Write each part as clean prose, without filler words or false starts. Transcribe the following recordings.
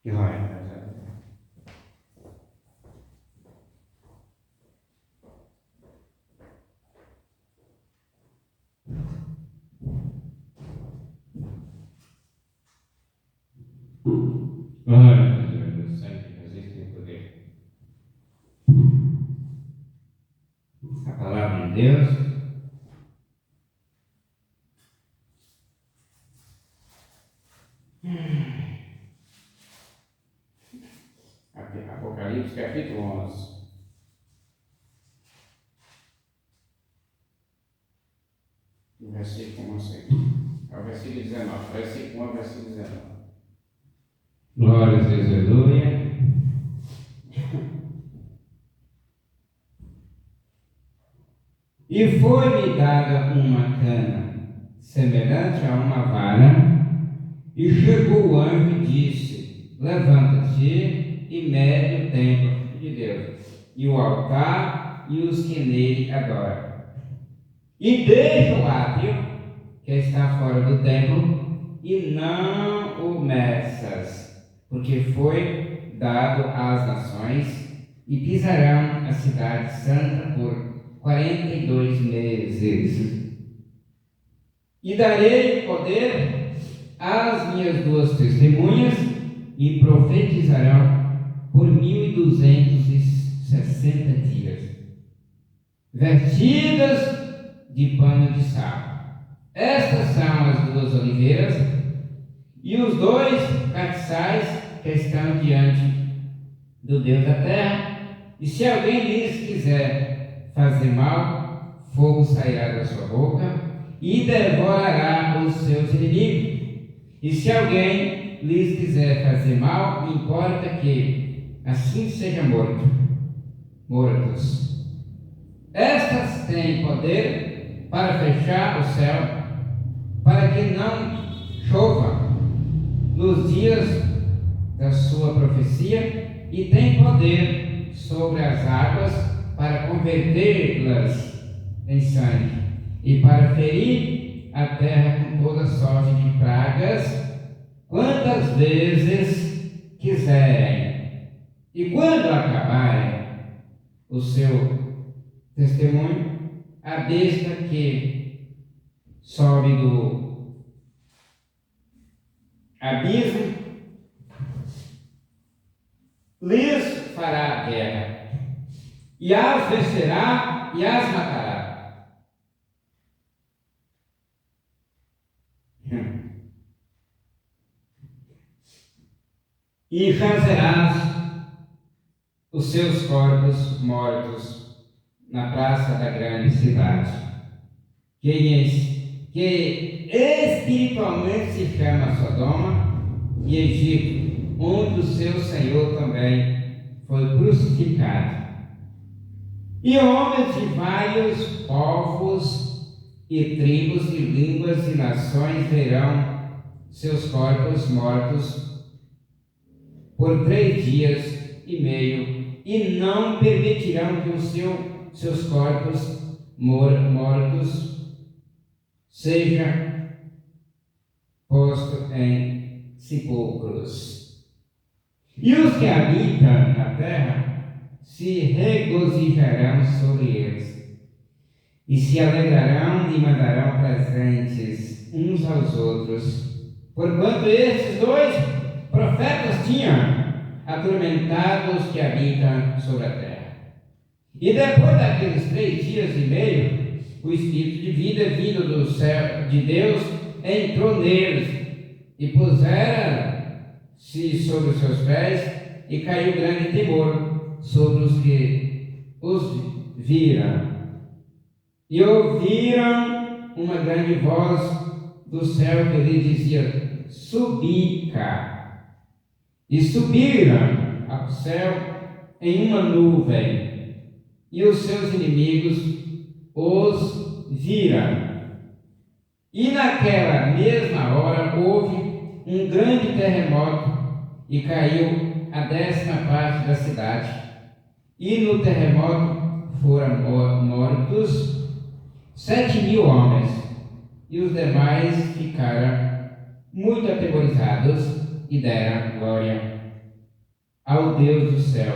Glória a Deus. Glória a Deus, sangue que existe em poder. A palavra de Deus Apocalipse capítulo 11. O versículo 11. É o versículo 19. Versículo 1 ao versículo 19. Glória a Deus, aleluia. E foi-me dada uma cana, semelhante a uma vara, e chegou o anjo e disse: levanta-te e mede o templo de Deus, e o altar, e os que nele adoram. E deixa o átrio, que está fora do templo, e não o meças, porque foi dado às nações, e pisarão a cidade santa por 42 meses. E darei poder às minhas duas testemunhas, e profetizarão por 1260 dias, vestidas de pano de saco. Estas são as duas oliveiras e os dois castiçais que estão diante do Deus da terra. E se alguém lhes quiser fazer mal, fogo sairá da sua boca e devorará os seus inimigos. E se alguém lhes quiser fazer mal, importa que assim seja mortos. Estas têm poder para fechar o céu, para que não chova nos dias da sua profecia, e tem poder sobre as águas para convertê-las em sangue, e para ferir a terra com toda sorte de pragas, quantas vezes quiserem. E quando acabarem o seu testemunho, a besta que sobe do abismo lhes fará guerra, e as vencerá e as matará. E jazerás os seus corpos mortos na praça da grande cidade, que espiritualmente se chama Sodoma e Egito, onde o seu Senhor também foi crucificado. E homens de vários povos e tribos e línguas e nações verão seus corpos mortos por 3 dias e meio, e não permitirão que os seus corpos mortos sejam postos em sepulcros. E os que habitam na terra se regozijarão sobre eles, e se alegrarão e mandarão presentes uns aos outros, porquanto estes 2 profetas tinham atormentado os que habitam sobre a terra. E depois daqueles 3 dias e meio, o Espírito de vida vindo do céu de Deus entrou neles, e puseram-se sobre os seus pés, e caiu grande temor sobre os que os viram. E ouviram uma grande voz do céu que lhe dizia: subi cá. E subiram ao céu em uma nuvem, e os seus inimigos os viram. E naquela mesma hora houve um grande terremoto, e caiu a 10ª parte da cidade. E no terremoto foram mortos 7.000 homens, e os demais ficaram muito atemorizados e deram glória ao Deus do céu.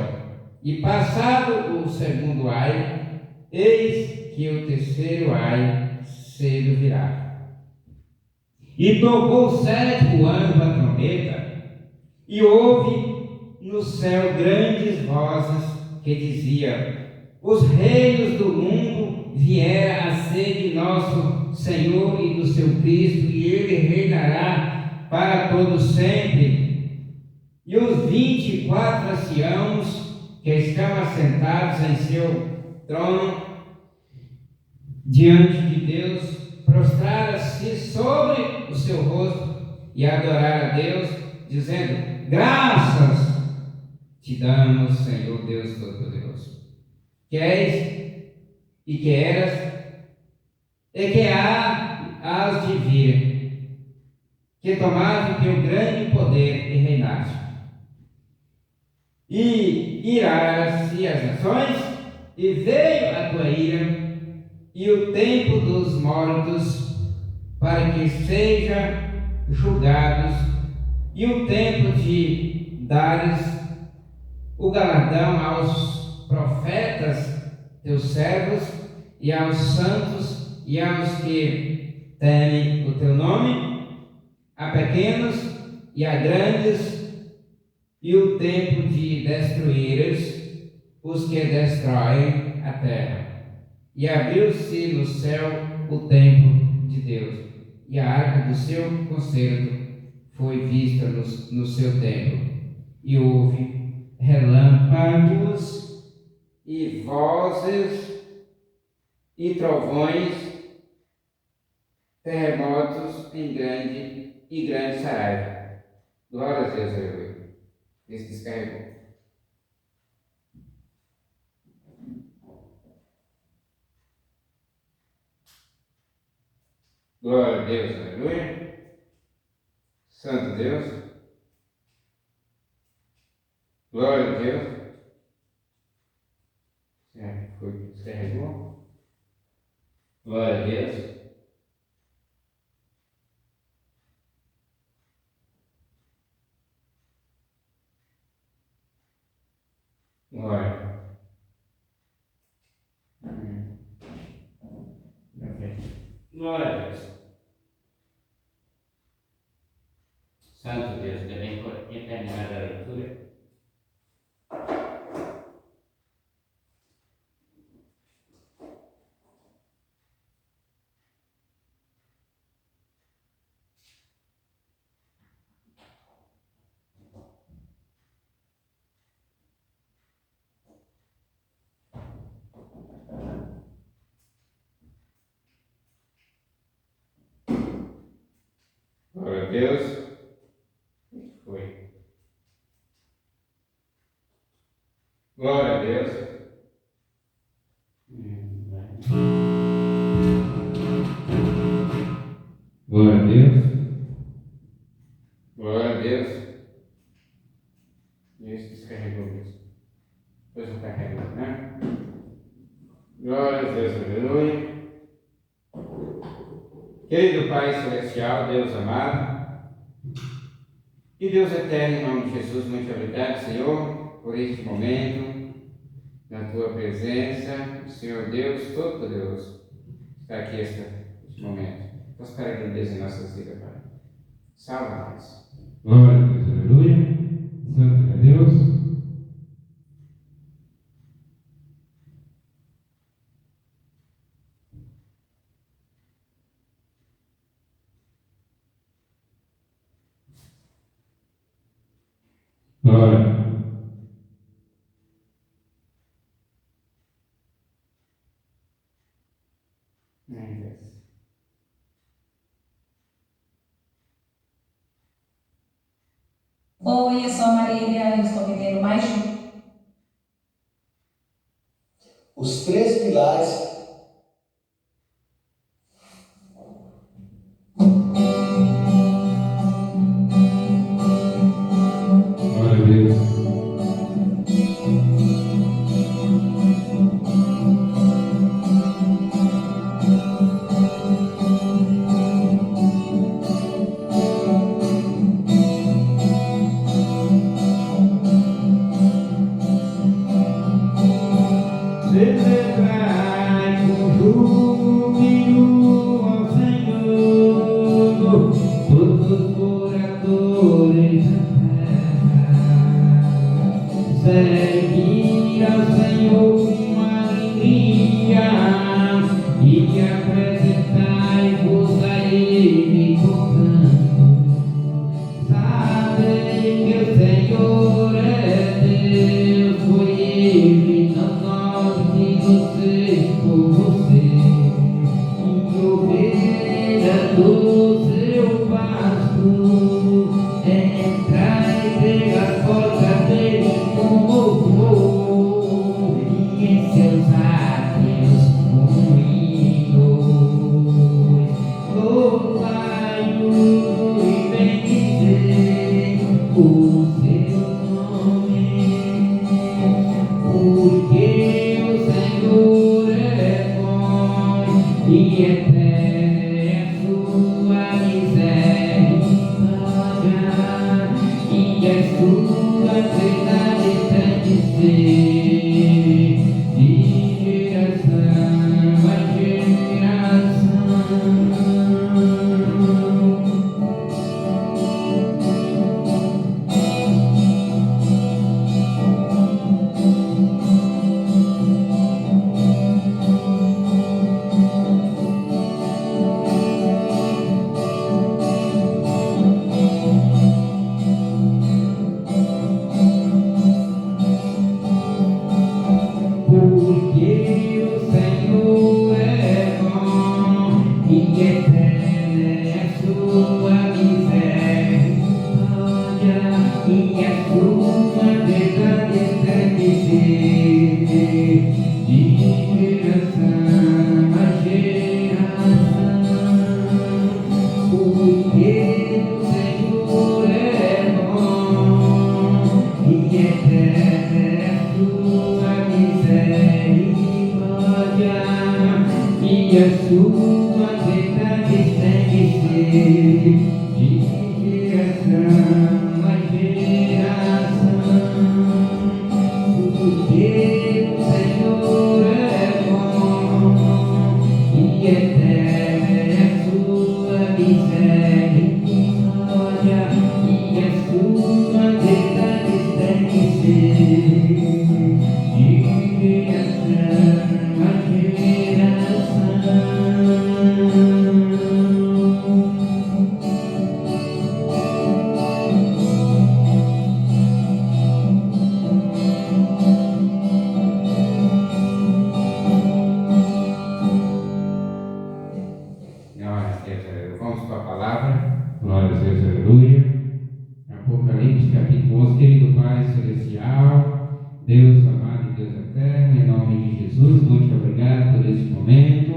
E passado o segundo ai, eis que o terceiro ai cedo virá. E tocou o sétimo ano a trombeta, e houve no céu grandes vozes que diziam: os reinos do mundo vieram a ser de nosso Senhor e do seu Cristo, e ele reinará para todo sempre. E os 24 anciãos que estão assentados em seu trono diante de Deus prostraram-se sobre o seu rosto e adoraram a Deus, dizendo: graças te damos, Senhor Deus Todo-Poderoso, que és e que eras e que hás de vir, que tomaste o teu grande poder e reinaste. E iraram-se as nações, e veio a tua ira, e o tempo dos mortos, para que sejam julgados, e o tempo de dares o galardão aos profetas, teus servos, e aos santos, e aos que temem o teu nome, a pequenos e a grandes, e o tempo de destruíres os que destroem a terra. E abriu-se no céu o templo de Deus, e a arca do seu concerto foi vista no seu templo, e houve relâmpagos e vozes e trovões, terremotos em grande saraiva. Glória a Deus, aleluia. Esse descarregou. Glória a Deus, aleluia. Santo Deus. Glória a Deus. Foi, descarregou. Glória a Deus. Glória. Glória a Deus. Santo Deus, também por terminar a leitura. Glória a Deus. Foi. Glória a Deus. Glória a Deus. Glória a Deus. E esse descarregou mesmo. Depois eu carrego, né? Glória a Deus, aleluia. Querido Pai Celestial, Deus amado, e Deus eterno, em nome de Jesus, muito obrigado, Senhor, por este momento, na Tua presença. O Senhor Deus Todo-Poderoso está aqui neste momento. Prospera a grandeza em nossas vidas, Pai. Salva-nos. Glória a Deus, aleluia. Santo é Deus. Glória. Oi, eu sou a Marília, eu estou vendendo mais um. Os três pilares Glória a Deus. e as tuas verdades têm de ser de geração a geração. Porque o Senhor é bom e eterna é a sua misericórdia e a sua verdade tem de ser de geração a geração. Porque o Senhor é bom e eterna é a sua misericórdia e a sua verdade tem de ser de geração a geração. Porque o Senhor é bom e eterna é a sua misericórdia e a sua verdade tem de ser de geração a geração. Vamos para a palavra. Glória a Deus, aleluia. Apocalipse capítulo 11. Querido Pai Celestial, Deus amado e Deus eterno, em nome de Jesus, muito obrigado por esse momento.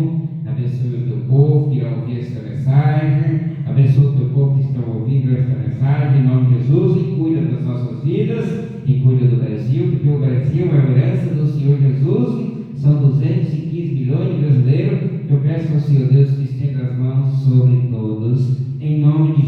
Abençoe o teu povo que irá ouvir esta mensagem. Abençoe o teu povo que estão ouvindo esta mensagem, em nome de Jesus, e cuida das nossas vidas, e cuida do Brasil, porque o Brasil é a herança do Senhor Jesus. São 215 milhões de brasileiros. Eu peço ao Senhor Deus que estenda as mãos sobre todos, em nome de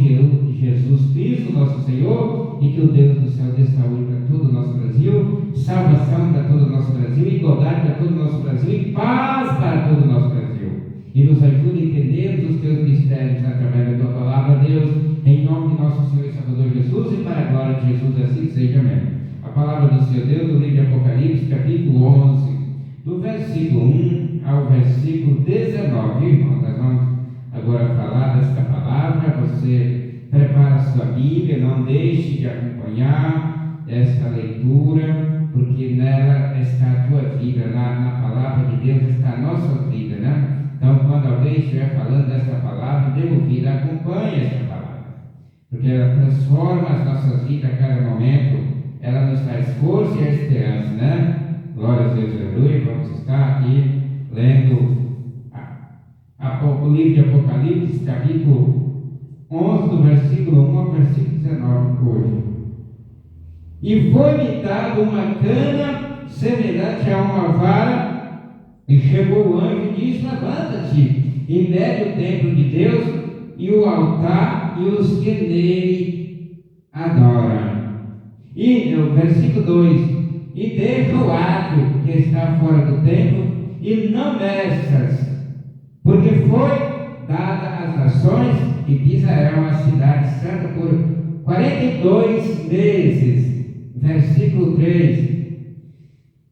Jesus Cristo, nosso Senhor, e que o Deus do céu dê saúde para todo o nosso Brasil, salvação para todo o nosso Brasil, igualdade para todo o nosso Brasil e paz para todo o nosso Brasil. E nos ajude a entender os teus mistérios através da tua palavra, Deus, em nome de nosso Senhor e Salvador Jesus, e para a glória de Jesus, assim seja, amém. A palavra do Senhor Deus, do livro de Apocalipse, capítulo 11, do versículo 1 ao versículo 19, irmão. Nós vamos agora falar desta palavra. Você prepara a sua Bíblia, não deixe de acompanhar esta leitura, porque nela está a tua vida, na palavra de Deus está a nossa vida, né? Então, quando alguém estiver falando desta palavra, dê ouvida, acompanhe esta palavra, porque ela transforma as nossas vidas a cada momento, ela nos traz força e esperança, né? Glória a Deus, aleluia. Vamos estar aqui lendo o livro de Apocalipse, capítulo 11, do versículo 1 ao versículo 19, hoje. E foi-me dado uma cana semelhante a uma vara, e chegou o anjo e disse: levanta-te, e mede o templo de Deus, e o altar, e os que nele adoram. E no versículo 2: e deixa o átrio que está fora do templo, e não mexas, porque foi dada às nações, e de Israel a cidade santa por 42 meses. Versículo 3: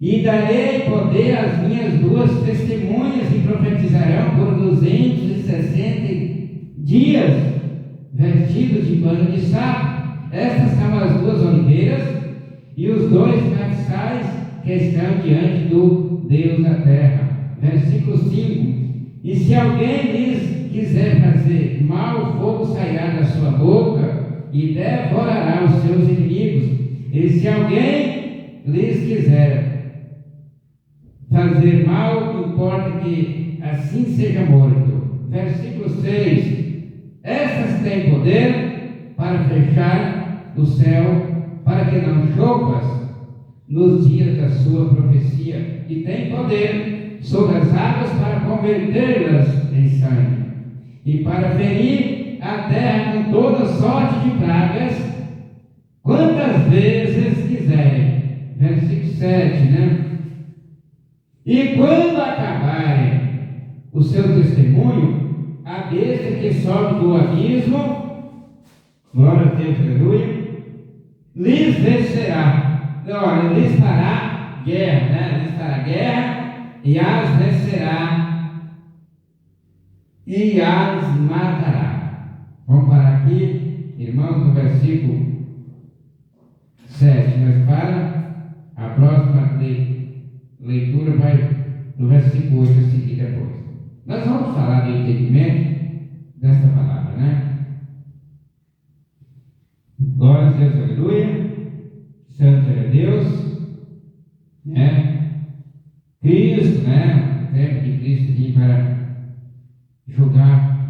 e darei poder às minhas duas testemunhas, e profetizarão por 260 dias, vestidos de pano de saco. Estas são as duas oliveiras e os dois cabeçais que estão diante do Deus da terra. Versículo 5: e se alguém lhes quiser fazer mal, o fogo sairá da sua boca e devorará os seus inimigos. E se alguém lhes quiser fazer mal, importa que assim seja morto. Versículo 6: estas têm poder para fechar o céu, para que não chovas nos dias da sua profecia, e tem poder sobre as águas para convertê-las em sangue, e para ferir a terra com toda sorte de pragas quantas vezes quiserem. Versículo 7, né? E quando acabarem o seu testemunho, a besta que sobe do abismo, glória a Deus, aleluia, lhes vencerá. Olha, lhes fará guerra, né? Lhes fará guerra e as vencerá e as matará. Vamos parar aqui, irmãos, no versículo 7. Nós para a próxima leitura vai do versículo 8 a seguir depois. Nós vamos falar do entendimento dessa palavra, né? Glória a Deus, aleluia. Santo é Deus, né? Cristo, né? O tempo de Cristo aqui para julgar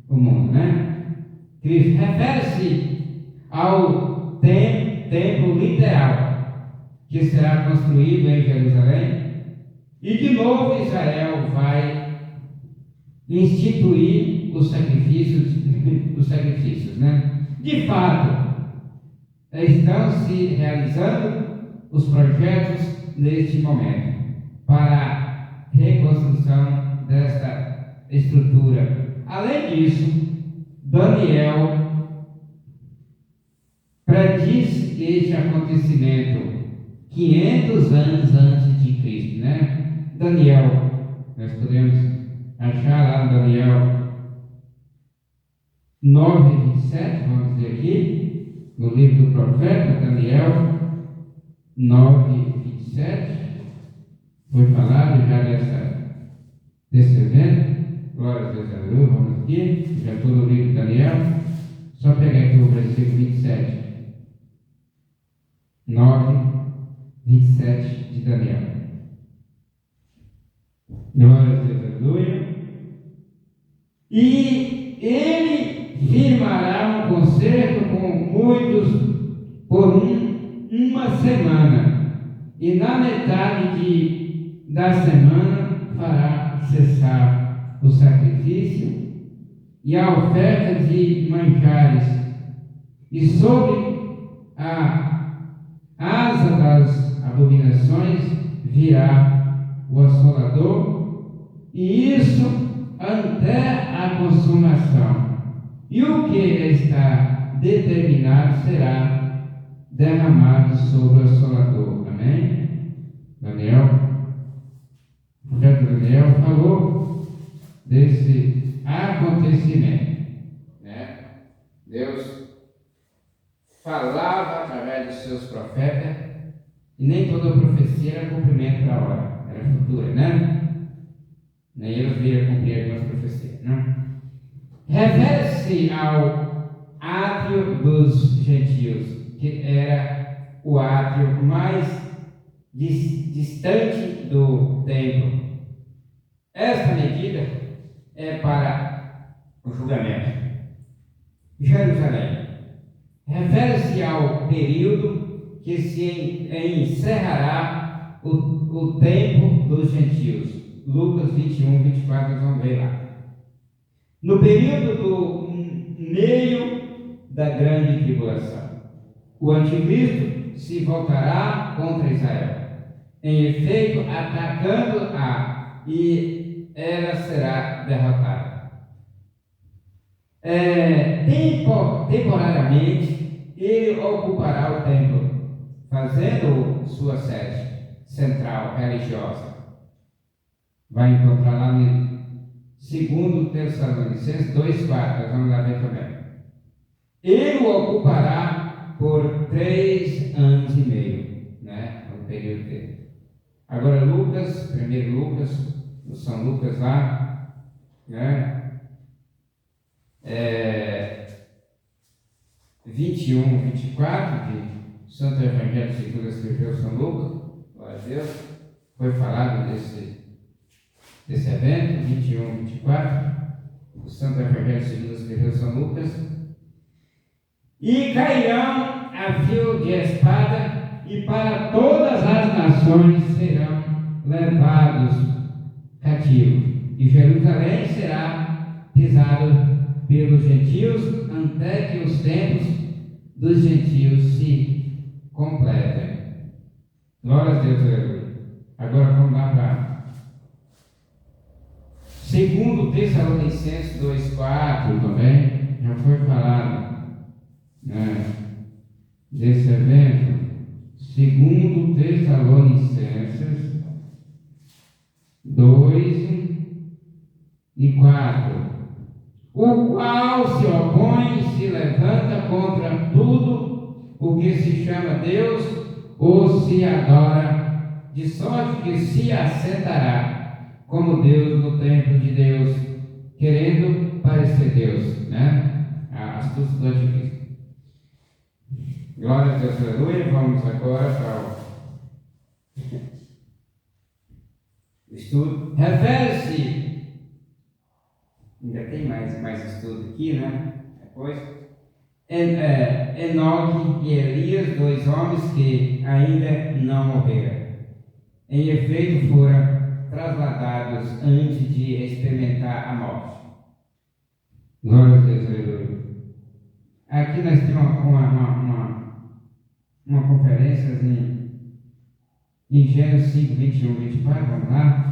o mundo, né? Cristo refere-se ao templo literal que será construído em Jerusalém, e de novo Israel vai instituir os sacrifícios, né? De fato, estão se realizando os projetos neste momento para a reconstrução desta estrutura. Além disso, Daniel prediz este acontecimento 500 anos antes de Cristo, né? Daniel, nós podemos achar lá no Daniel 9:27, vamos dizer aqui, no livro do profeta Daniel 9:27, foi falado já desse evento. Glória a Deus, aleluia. Vamos aqui, já estou no livro de Daniel, só pegar aqui o versículo 27, 9:27 de Daniel. Glória a Deus, aleluia. E ele firmará um concerto com muitos por uma semana, e na metade da semana fará cessar o sacrifício e a oferta de manjares, e sobre a asa das abominações virá o assolador, e isso até a consumação. E o que está determinado será derramado sobre o assolador. Amém? O profeta Daniel falou desse acontecimento, né? Deus falava através dos seus profetas, e nem toda profecia era cumprimento da hora, era futura, né? Nem eles viram cumprir algumas profecias, né? Refere-se ao átrio dos gentios, que era o átrio mais distante do templo. Esta medida é para o julgamento. Jerusalém refere-se ao período que se encerrará o tempo dos gentios. Lucas 21, 24, nós vamos ver lá. No período do meio da grande tribulação, o anticristo se voltará contra Israel, em efeito, atacando-a, e ela será derrotada. Temporariamente, ele ocupará o templo, fazendo sua sede central religiosa. Vai encontrar lá no 2 Tessalonicenses 2:4, nós vamos lá ver também. Ele o ocupará por 3 anos e meio, né? É o período dele. Agora Lucas, 1 Lucas, no São Lucas lá, né? 21, 24, de Santo Evangelho segundo escreveu São Lucas, glória a Deus, foi falado desse evento, 21, 24, do Santo Evangelho segundo escreveu São Lucas. E cairão a fio de espada, e para todas as nações serão levados cativos, e Jerusalém será pisado pelos gentios, até que os tempos dos gentios se completem. Glória a Deus, aleluia. Agora vamos lá para 2 Tessalonicenses 2,4 também, já foi falado, né, desse evento. 2 Tessalonicenses 2:4, o qual se opõe e se levanta contra tudo o que se chama Deus ou se adora, de sorte que se assentará como Deus no templo de Deus, querendo parecer Deus, né? A astúcia do anticristo. Glória a Deus, aleluia. Vamos agora para o estudo. Refere-se, ainda tem mais estudo aqui, né? Depois, Enoque e Elias, 2 homens que ainda não morreram. Em efeito, foram trasladados antes de experimentar a morte. Glória a Deus, aleluia. Aqui nós temos uma conferência em Gênesis 5, 21, 24, vamos lá?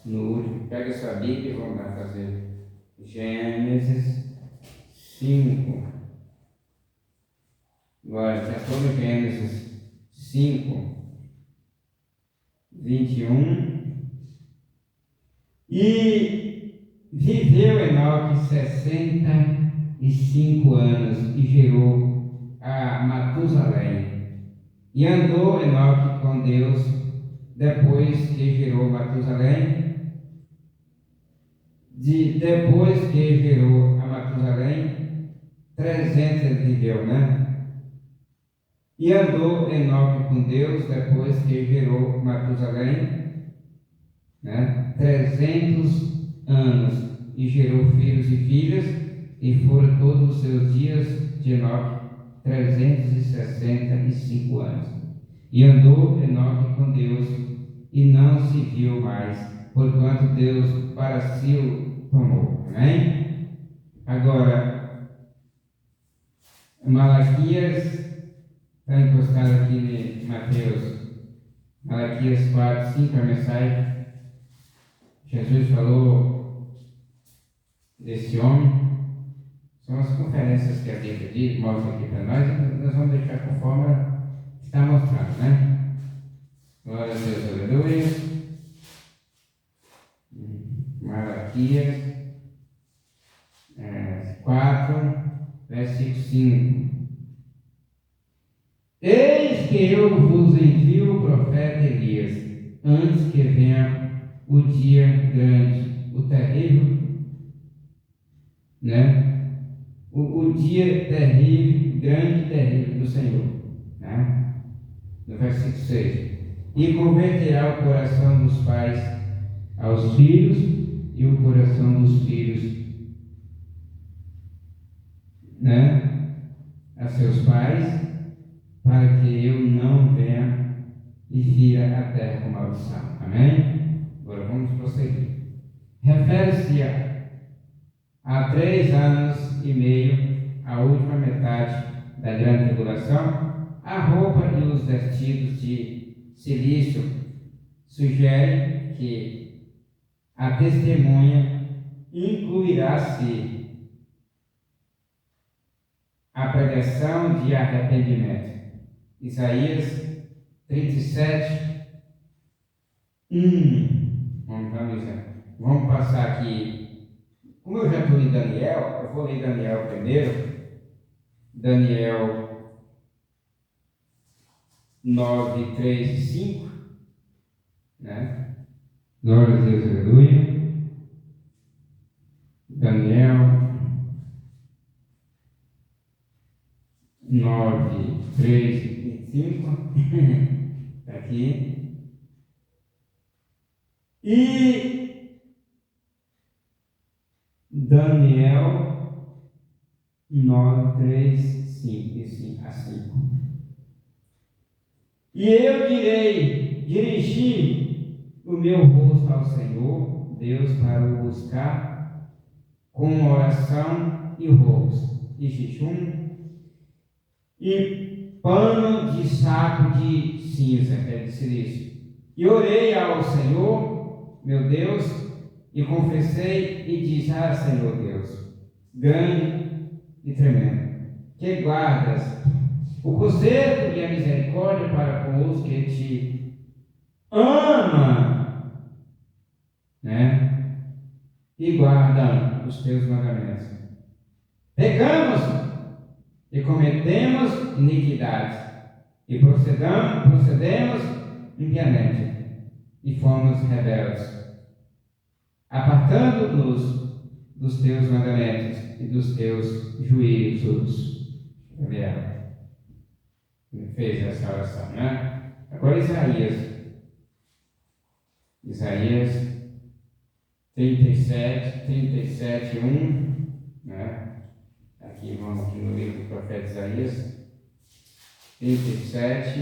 No último, pega sua Bíblia e vamos lá fazer Gênesis 5. Agora, já estou no Gênesis 5, 21. E viveu Enoque 65 anos e gerou a Matusalém. E andou Enoque com Deus depois que gerou Matusalém. Depois que gerou a Matusalém, 300 ele viveu, né? E andou Enoque com Deus depois que gerou Matusalém, né? 300 anos, e gerou filhos e filhas, e foram todos os seus dias de Enoque 365 anos. E andou Enoque com Deus, e não se viu mais, porquanto Deus para si o tomou. Amém? Agora, Malaquias, está encostado aqui em Mateus, Malaquias 4, 5, a mensagem. Jesus falou desse homem. São as conferências que a Bíblia mostra aqui para nós, e nós vamos deixar conforme está mostrando, né? Glória a Deus, aleluia. Malaquias 4, versículo 5. Eis que eu vos envio o profeta Elias, antes que venha o dia grande, o terrível, né? O dia terrível, grande e terrível do Senhor, né? No versículo 6. E converterá o coração dos pais aos filhos e o coração dos filhos, né, a seus pais, para que eu não venha e fira a terra com maldição. Amém? Agora vamos prosseguir. Refere-se a 3 anos e meio, a última metade da grande tribulação, a roupa e os vestidos de silício sugerem que a testemunha incluirá-se a pregação de arrependimento. Isaías 37, 1. Vamos passar aqui. Como eu já estou em Daniel, eu vou ler Daniel primeiro. Daniel 9, 3 e 5. Né? Glória a Deus, aleluia. Daniel 9, 3 e 5. Aqui. E Daniel 9, 3, 5 e 5 a 5. E eu dirigi o meu rosto ao Senhor, Deus, para o buscar com oração e rogos. e jejum, e pano de saco de cinza, que é de silício. E orei ao Senhor, meu Deus, e confessei e disse: Senhor Deus, grande e tremendo, que guardas o conserto e a misericórdia para com os que te amam, né? E guardam os teus mandamentos. Pecamos e cometemos iniquidades, e procedemos impiamente, e fomos rebeldes, apartando-nos dos teus mandamentos e dos teus juízos. Ele fez essa oração, né? Agora Isaías 37, 1, né? Aqui vamos aqui no livro do profeta Isaías 37,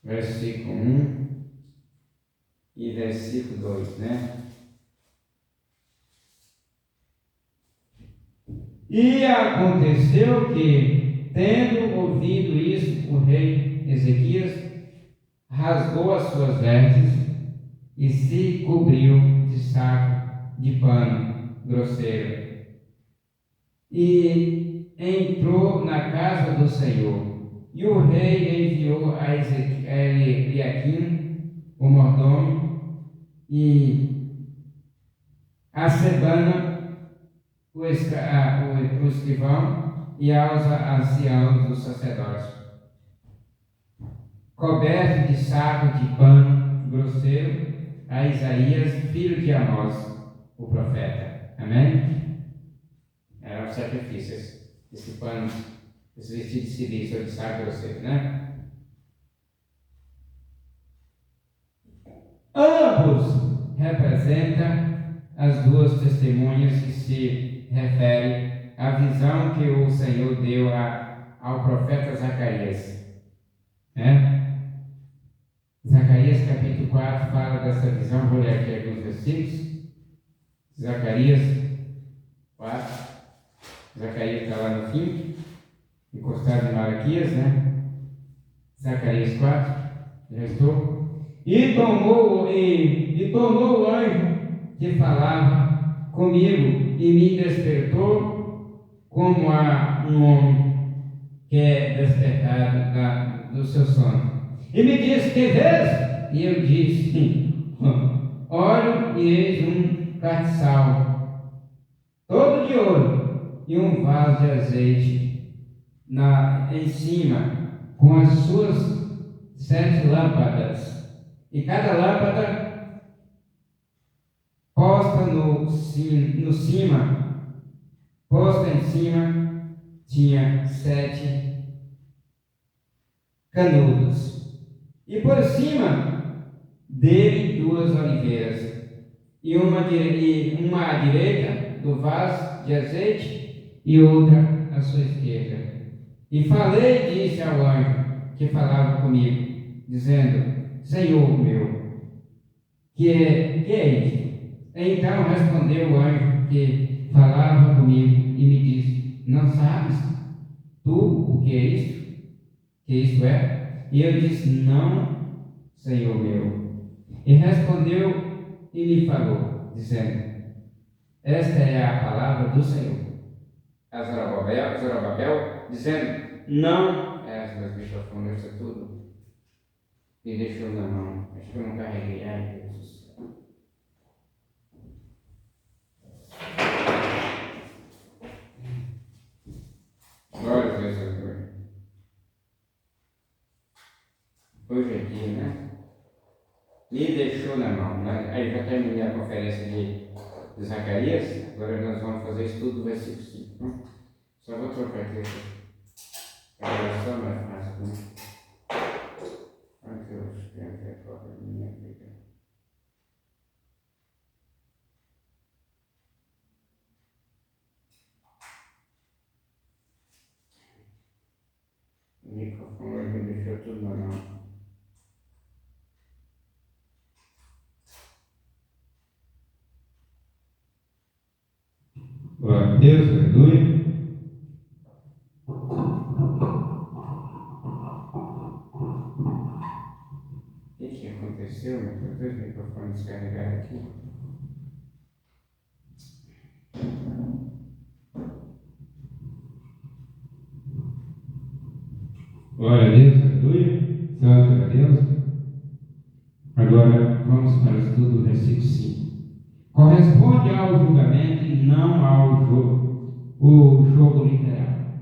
versículo 1 e versículo 2, né? E aconteceu que, tendo ouvido isso, o rei Ezequias rasgou as suas vestes e se cobriu de saco de pano grosseiro e entrou na casa do Senhor. E o rei enviou a Eliaquim, o mordomo, e a Sebana, o escrivão, e aos anciãos dos sacerdotes, coberto de saco de pano grosseiro, a Isaías, filho de Amós, o profeta. Amém? Eram sacrifícios, esse pano, esse vestido de silício ou de saco grosseiro, né? Ambos representam as duas testemunhas que se referem à visão que o Senhor deu ao profeta Zacarias, né? Zacarias capítulo 4 fala dessa visão. Vou ler aqui alguns versículos. Zacarias 4. Zacarias está lá no fim, encostado em Malaquias, né? Zacarias 4, já estou. E tornou o anjo que falava comigo e me despertou como a um homem que é despertado do seu sono. E me disse: que vês? E eu disse: olho e eis um castiçal todo de ouro e um vaso de azeite em cima, com as suas 7 lâmpadas, e cada lâmpada posta em cima, tinha 7 canudos, e por cima dele 2 oliveiras, e uma à direita do vaso de azeite e outra à sua esquerda. E falei e disse ao anjo que falava comigo, dizendo: Senhor meu, que é isto? Então respondeu o anjo que falava comigo e me disse: não sabes tu o que é isto? Que isto é? E eu disse: não, Senhor meu. E respondeu e me falou, dizendo: esta é a palavra do Senhor a Zorobabel, dizendo: não, essas microfones, isso tudo, e deixou na mão. Acho que eu não carreguei. Ai, Deus do céu. Glória a Deus, Senhor. Hoje é dia, né? Me deixou na mão, né? Aí já terminei a conferência de Zacarias. Agora nós vamos fazer estudo do versículo 5. Né? Só vou trocar aqui. Agora é só mais fácil, né? Aqui eu tenho que a própria minha vida. O microfone me deixou tudo na mão. Glória a Deus, aleluia. aconteceu, meu Deus, o microfone descarregar aqui. Glória a Deus, aleluia, santo a Deus. Agora vamos para o estudo do versículo 5. Corresponde ao julgamento e não ao jogo literal.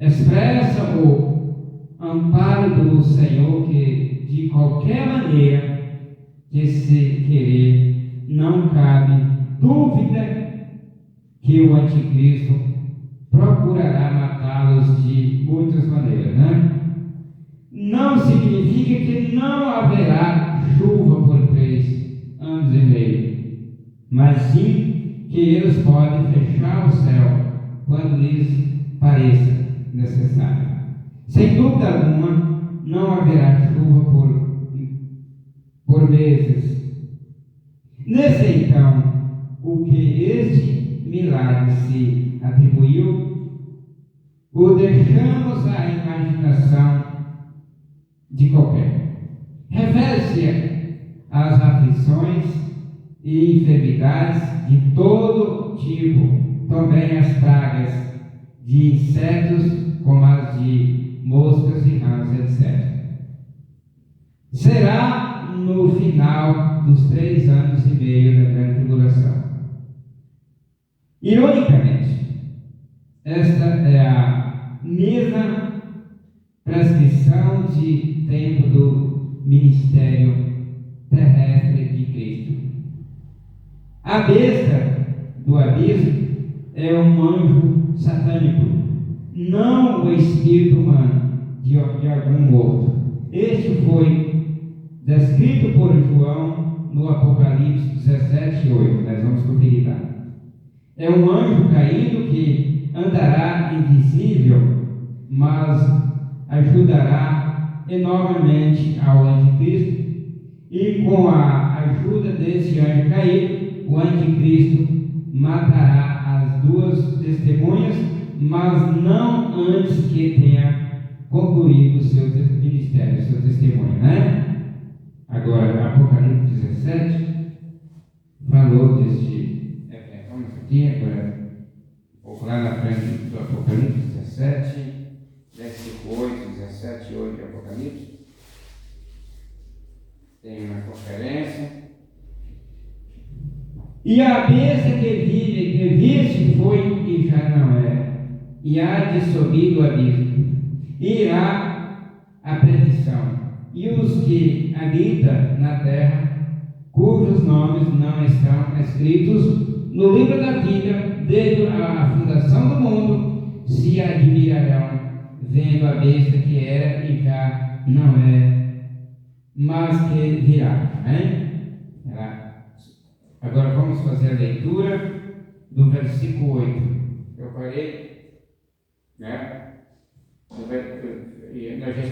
Expressa o amparo do Senhor que, de qualquer maneira que se querer, não cabe dúvida que o anticristo procurará matá-los de muitas maneiras, né? Não significa que não haverá chuva por 3 anos e meio, mas sim que eles podem fechar o céu quando lhes pareça necessário. Sem dúvida alguma, não haverá chuva por meses. Nesse então, o que este milagre se atribuiu, o deixamos à imaginação de qualquer. Refere-se às aflições e enfermidades de todo tipo, também as pragas de insetos, como as de moscas e rãs, etc. Será no final dos 3 anos e meio da grande tribulação. Ironicamente, esta é a mesma prescrição de tempo do ministério terrestre de Cristo. A besta do abismo é um anjo satânico, não o espírito humano de algum morto. Este foi descrito por João no Apocalipse 17:8. Nós vamos conferir lá. É um anjo caído que andará invisível, mas ajudará enormemente ao anticristo, e com a ajuda desse anjo caído, o anticristo matará as 2 testemunhas, mas não antes que tenha concluído o seu ministério, o seu testemunho, né? Agora, Apocalipse 17 falou deste. Vamos aqui agora, vou lá na frente do Apocalipse 17, versículo 8, 17 e 8 de Apocalipse. Tem uma conferência. E a besta que viste foi e já não é, e há de subir do abismo, e irá à perdição, e os que habitam na terra, cujos nomes não estão escritos no livro da vida, desde a fundação do mundo, se admirarão, vendo a besta que era e já não é, mas que virá. Agora vamos fazer a leitura do versículo 8. Eu parei, né? Nós já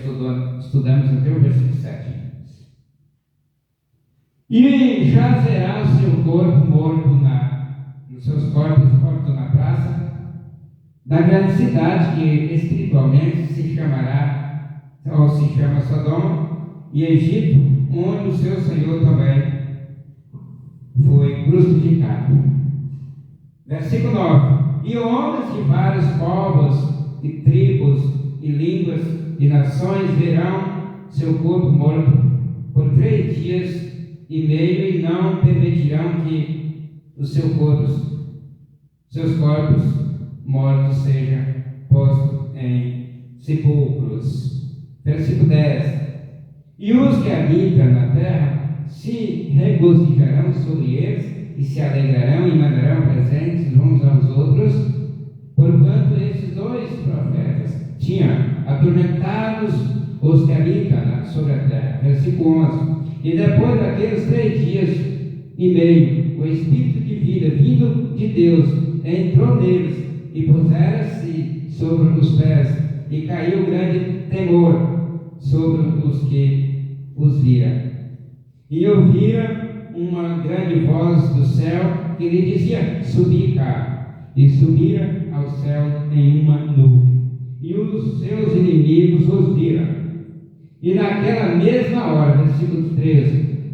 estudamos até o versículo 7. E jazerá o seu corpo morto nos seus corpos mortos na praça da grande cidade, que espiritualmente se chamará, ou se chama Sodoma e Egito, onde o seu Senhor também foi crucificado. Versículo 9. E homens de vários povos e tribos e línguas e nações verão seu corpo morto por 3 dias e meio, e não permitirão que os seus corpos mortos sejam postos em sepulcros. Versículo 10. E os que habitam na terra se regozijarão sobre eles e se alegrarão e mandarão presentes uns aos outros, porquanto esses 2 profetas tinham atormentados os que habitam sobre a terra. Versículo 11. E depois daqueles 3 dias e meio, o Espírito de vida vindo de Deus entrou neles e puseram-se sobre os pés, e caiu grande temor sobre os que os viram. E ouviram uma grande voz do céu que lhe dizia: subi cá. E subiram ao céu em uma nuvem, e os seus inimigos os viram. E naquela mesma hora, versículo 13,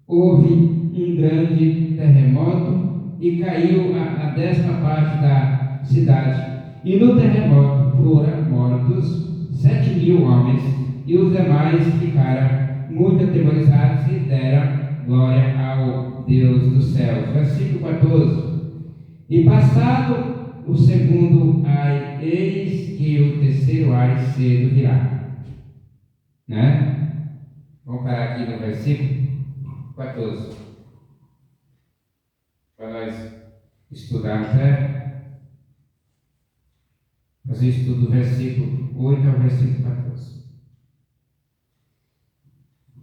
houve um grande terremoto e caiu a 10ª parte da cidade. E no terremoto foram mortos 7.000 homens, e os demais ficaram muito atemorizados e deram glória ao Deus dos céus. Versículo 14. E passado o segundo ai, eis que o terceiro ai cedo virá. Né? Vamos parar aqui no versículo 14. Para nós estudarmos, fazer estudo do versículo 8 ao versículo 14.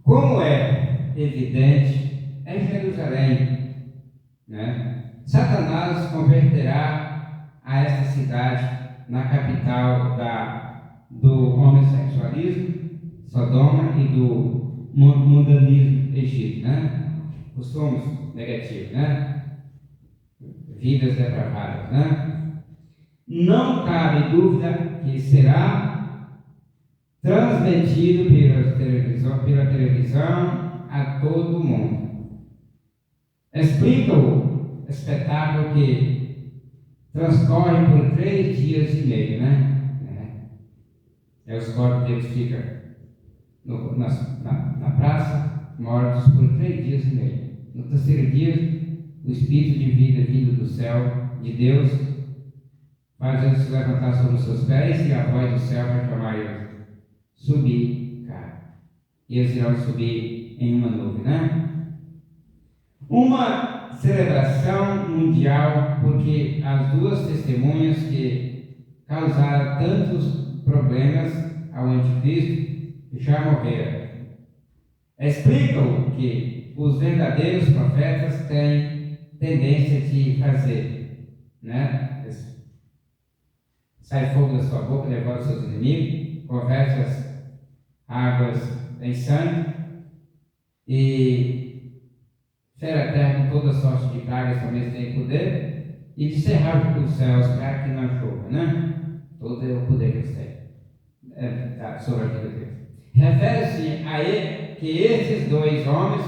Como é evidente, é Jerusalém, né? Satanás converterá a esta cidade na capital do homossexualismo, Sodoma, e do mundanismo, Egito, né? Costumes negativos, né? Vidas depravadas, né? Não cabe dúvida que será transmitido pela televisão a todo mundo. Explica o espetáculo que transcorre por 3 dias e meio, né? Os corpos deles ficam na praça, mortos por 3 dias e meio. No terceiro dia, o Espírito de vida vindo do céu, de Deus, faz eles se levantar sobre os seus pés, e a voz do céu vai chamar eles: subir, cara. E eles irão subir em uma nuvem, né? Uma celebração mundial, porque as duas testemunhas que causaram tantos problemas ao anticristo já morreram. Explicam que os verdadeiros profetas têm tendência de fazer, né? Sai fogo da sua boca, devora os seus inimigos, converte as águas em sangue e fere a terra com toda sorte de pragas, também tem poder, e de cerrar os céus para que não chova, né? Todo é o poder que eles têm sobre a vida deles. Refere-se a ele que esses 2 homens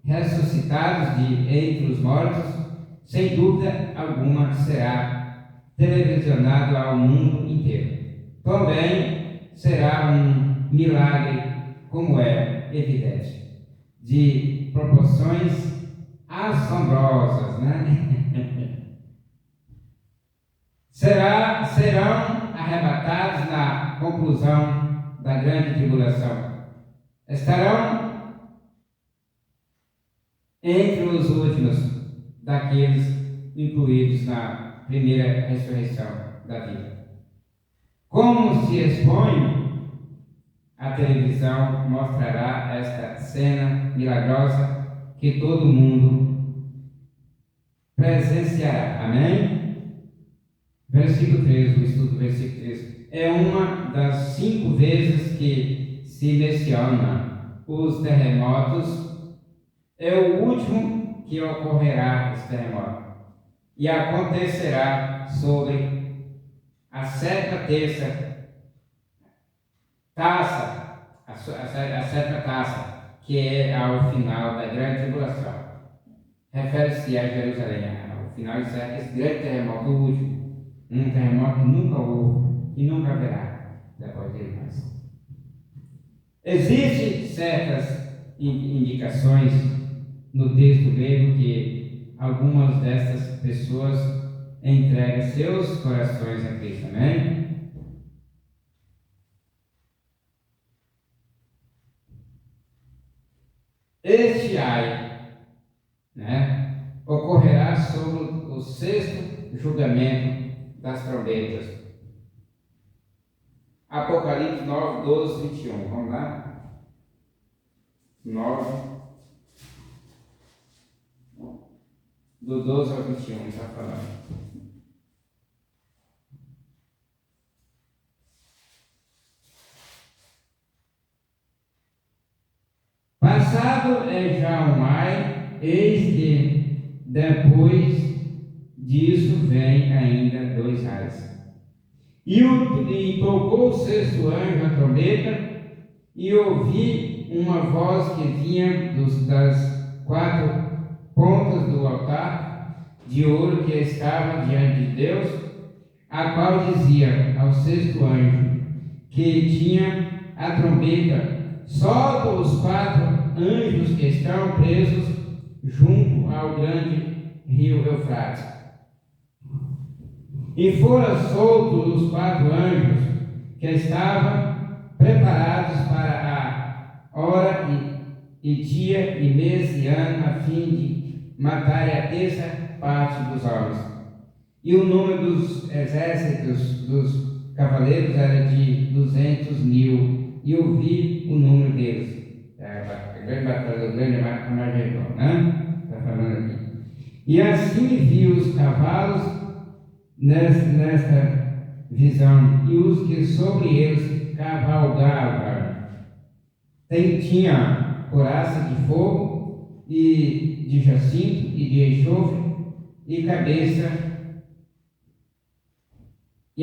ressuscitados de entre os mortos, sem dúvida alguma, será televisionado ao mundo inteiro. Também será um milagre, como é evidente, de proporções assombrosas, né? Serão arrebatados na conclusão da grande tribulação. Estarão entre os últimos daqueles incluídos na primeira ressurreição da vida. Como se expõe, a televisão mostrará esta cena milagrosa que todo mundo presenciará. Amém? Versículo 13, o estudo do versículo 13. É uma das 5 vezes que se menciona os terremotos. É o último que ocorrerá esse terremoto. E acontecerá sobre a 7ª taça, a 7ª taça, que é ao final da grande tribulação. Refere-se a Jerusalém, ao final de esse grande terremoto, o último. Um terremoto que nunca houve e nunca haverá depois dele mais. Existem certas indicações no texto grego que algumas dessas pessoas entregam seus corações a Cristo, amém? Este ai, né, ocorrerá sobre o 6º julgamento das trombetas. Apocalipse 9, 12, 21. Vamos lá? 9, do 12 ao 21, está falando. Passado é já um ai, eis que depois disso vem ainda 2 ais. E tocou o 6º anjo a trombeta, e ouvi uma voz que vinha das 4 pontas do altar de ouro que estava diante de Deus, a qual dizia ao 6º anjo, que tinha a trombeta: solta os 4 anjos que estão presos junto ao grande rio Eufrates. E foram soltos os 4 anjos que estavam preparados para a hora e dia e mês e ano, a fim de matarem a terça parte dos homens. E o número dos exércitos dos cavaleiros era de 200.000, e eu vi o número deles. A grande batalha do grande Armagedon, né? Está falando aqui. E assim vi os cavalos nesta visão, e os que sobre eles cavalgavam. Tinha couraça de fogo, e de jacinto, e de enxofre, e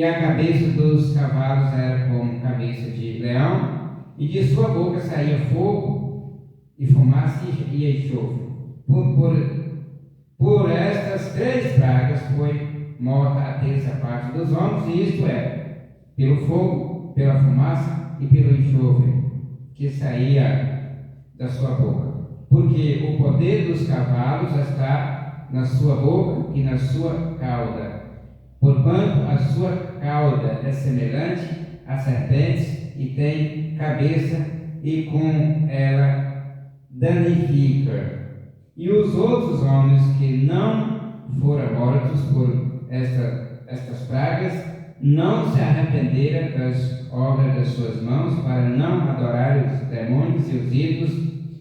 a cabeça dos cavalos era como cabeça de leão, e de sua boca saía fogo, e fumaça e enxofre. Por estas 3 pragas foi morta a terça parte dos homens, e isto é, pelo fogo, pela fumaça e pelo enxofre que saía da sua boca. Porque o poder dos cavalos está na sua boca e na sua cauda, porquanto a sua cauda é semelhante a serpentes e tem cabeça, e com ela danifica. E os outros homens que não foram mortos por estas pragas não se arrependeram das obras das suas mãos, para não adorar os demônios e os ídolos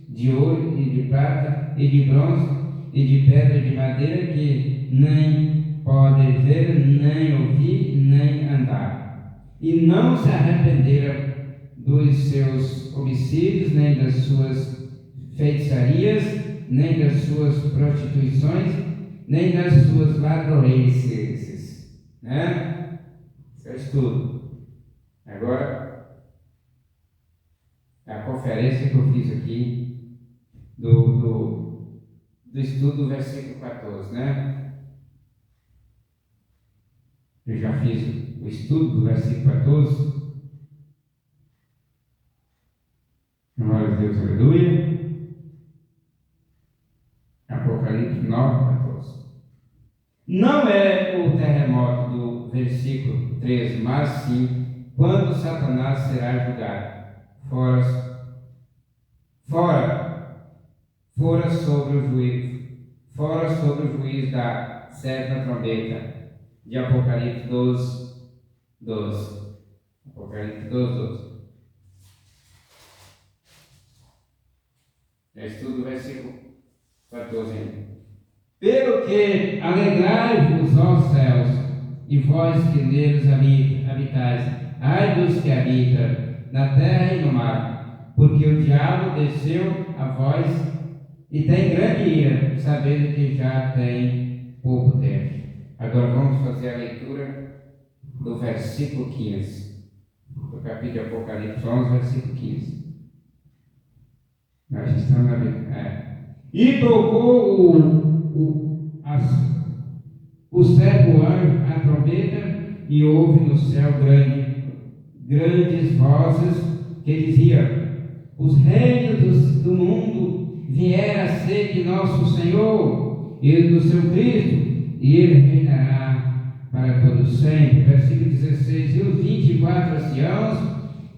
de ouro e de prata e de bronze e de pedra de madeira, que nem podem ver, nem ouvir, nem andar. E não se arrependeram dos seus homicídios, nem das suas feitiçarias, nem das suas prostituições, nem das suas ladroices, né? Isso é tudo. Agora, a conferência que eu fiz aqui do estudo do versículo 14, né? Eu já fiz o estudo do versículo 14. Glória a Deus, aleluia. Apocalipse 9, 14. Não é o terremoto do versículo 13, mas sim quando Satanás será julgado. Fora sobre o juízo da 7ª trombeta de Apocalipse 12. Apocalipse 12. Estudo o versículo 14 ainda. Pelo que alegrai-vos, ó céus, e vós que neles habitais, ai dos que habitam na terra e no mar, porque o diabo desceu a vós e tem grande ira, sabendo que já tem pouco tempo. Agora vamos fazer a leitura do versículo 15, do capítulo de Apocalipse 11, versículo 15. Nós estamos na E tocou o 7º anjo a trombeta, e houve no céu grandes vozes que diziam: os reinos do mundo vieram a ser de nosso Senhor e do seu Cristo, e ele reinará para todo sempre. Versículo 16. E os 24 anciãos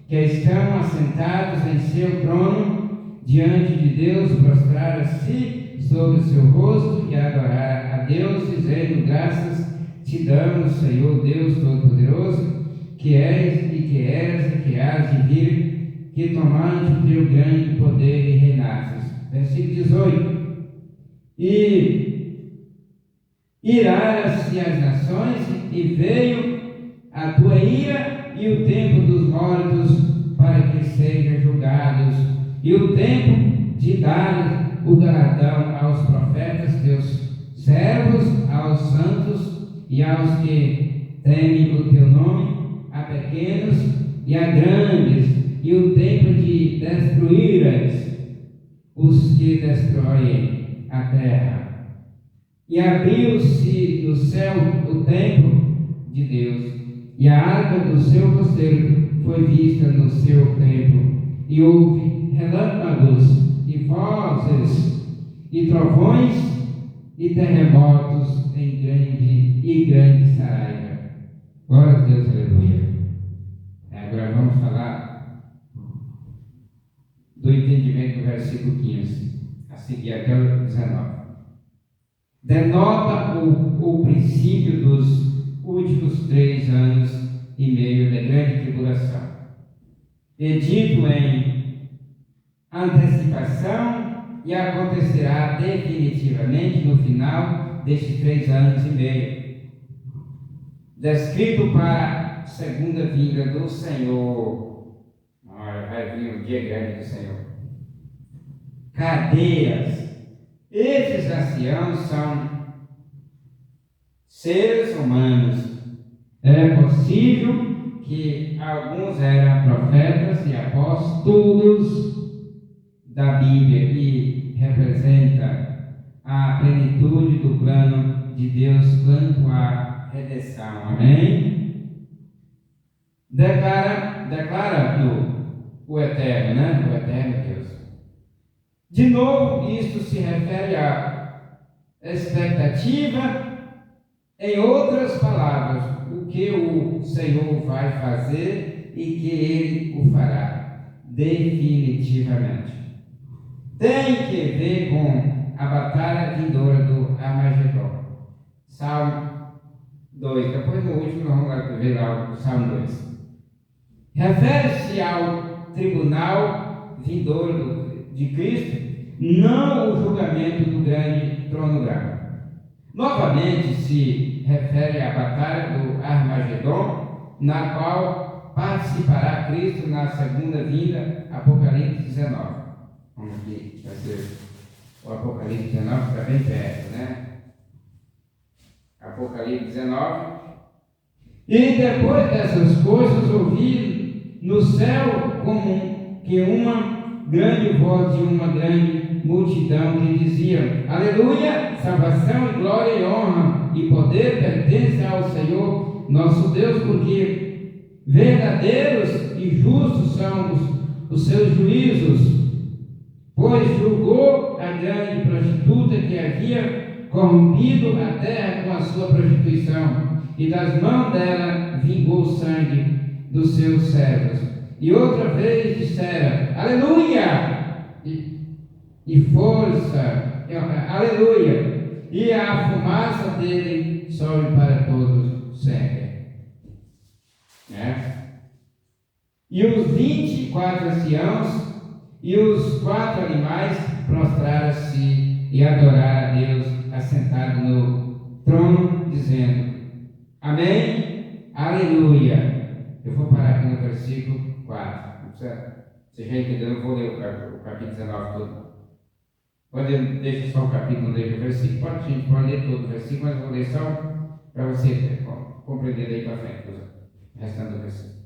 que estão assentados em seu trono diante de Deus prostraram-se sobre o seu rosto e adoraram a Deus, dizendo: graças te damos, Senhor Deus Todo-Poderoso, que és e que eras e que hás de vir, que tomaste o teu grande poder e reinastes. Versículo 18. E iraram-se as nações, e veio a tua ira e o tempo dos mortos, para que sejam julgados, e o tempo de dar o galardão aos profetas, teus servos, aos santos e aos que temem o teu nome, a pequenos e a grandes, e o tempo de destruíras os que destroem, a terra. E abriu-se no céu o templo de Deus, e a arca do seu conselho foi vista no seu templo, e houve relâmpagos, e vozes, e trovões, e terremotos em grande saraiva. Glória a Deus, aleluia. Agora vamos falar do entendimento do versículo 15, a seguir até o 19. Denota o princípio dos últimos 3 anos e meio da grande tribulação, é dito em antecipação e acontecerá definitivamente no final destes 3 anos e meio, descrito para a segunda vinda do Senhor. Vai vir o dia grande do Senhor. Cadeias. Esses anciãos são seres humanos. É possível que alguns eram profetas e apóstolos da Bíblia e representa a plenitude do plano de Deus quanto à redenção. Amém? Declara o eterno, né? O eterno Deus. De novo, isto se refere à expectativa, em outras palavras, o que o Senhor vai fazer e que Ele o fará definitivamente. Tem que ver com a batalha vindoura do Armagedon. Salmo 2, depois no último vamos ver lá o Salmo 2. Refere-se ao tribunal vindouro de Cristo, não o julgamento do grande trono branco. Novamente se refere à batalha do Armagedon, na qual participará Cristo na segunda vinda, Apocalipse 19. Vamos aqui, vai ser o Apocalipse 19, está bem perto, né? Apocalipse 19. E depois dessas coisas ouvi no céu como que uma grande voz de uma grande multidão que dizia: Aleluia, salvação e glória e honra e poder pertencem ao Senhor nosso Deus, porque verdadeiros e justos são os seus juízos, pois julgou a grande prostituta que havia corrompido a terra com a sua prostituição, e das mãos dela vingou o sangue dos seus servos. E outra vez dissera: Aleluia! E força, aleluia! E a fumaça dele sobe para todos sempre. E os 24 anciãos e os 4 animais prostraram-se e adoraram a Deus assentado no trono, dizendo: Amém, aleluia. Eu vou parar aqui no versículo 4. Você já entendeu? Eu vou ler o capítulo 19 todo. Deixa só o capítulo, não deixa o versículo. A gente pode ler todo o versículo, mas eu vou ler só para você compreender daí para frente o restante do versículo.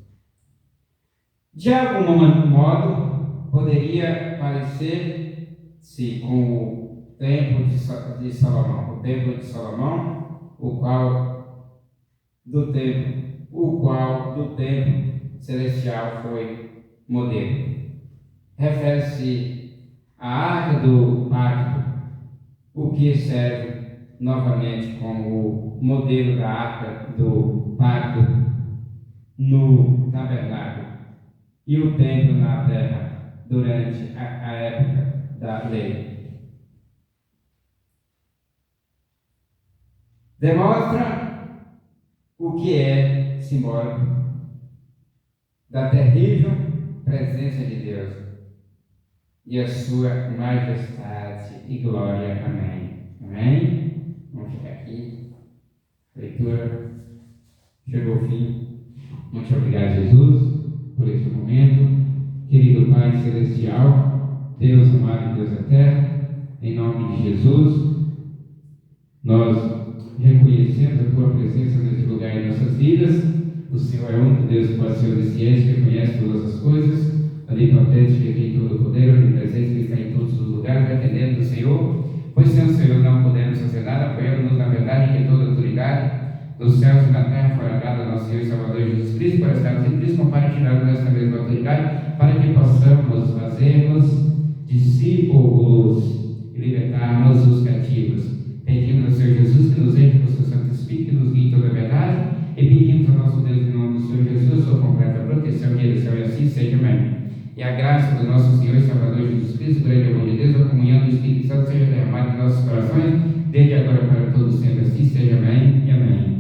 De algum modo, poderia parecer-se com o templo de Salomão. O templo de Salomão, o qual do templo celestial foi modelo. Refere-se à arca do pacto, o que serve novamente como o modelo da arca do pacto no tabernáculo e o templo na terra durante a época da lei. Demonstra o que é simbólico da terrível presença de Deus e a sua majestade e glória. Amém. Amém? Vamos ficar aqui. Leitura chegou ao fim. Muito obrigado, Jesus, por este momento. Querido Pai Celestial, Deus amado e Deus eterno, em nome de Jesus, nós reconhecemos a Tua presença neste lugar em nossas vidas. O Senhor é o único Deus que pode ser onisciente, que conhece todas as coisas, onipotente, que tem todo o poder, onipresente, que está em todos os lugares, dependendo do Senhor. pois sem o Senhor não podemos fazer nada. Apoiamos-nos na verdade que toda autoridade dos céus e da terra fora dada ao nosso Senhor e Salvador Jesus Cristo, para estarmos em Cristo, compartilhando desta mesma autoridade, para que possamos fazermos discípulos e libertarmos os cativos. Pedimos ao Senhor Jesus que nos enche com o seu Santo Espírito, que nos guie em toda a verdade, e pedimos ao nosso Deus, em nome do Senhor Jesus, sua completa proteção e direção, e assim seja. Amém. E a graça do nosso Senhor e Salvador Jesus Cristo, o grande amor de Deus, a comunhão do Espírito Santo seja derramada em nossos corações, desde agora para todos sempre. Assim seja. Amém e amém.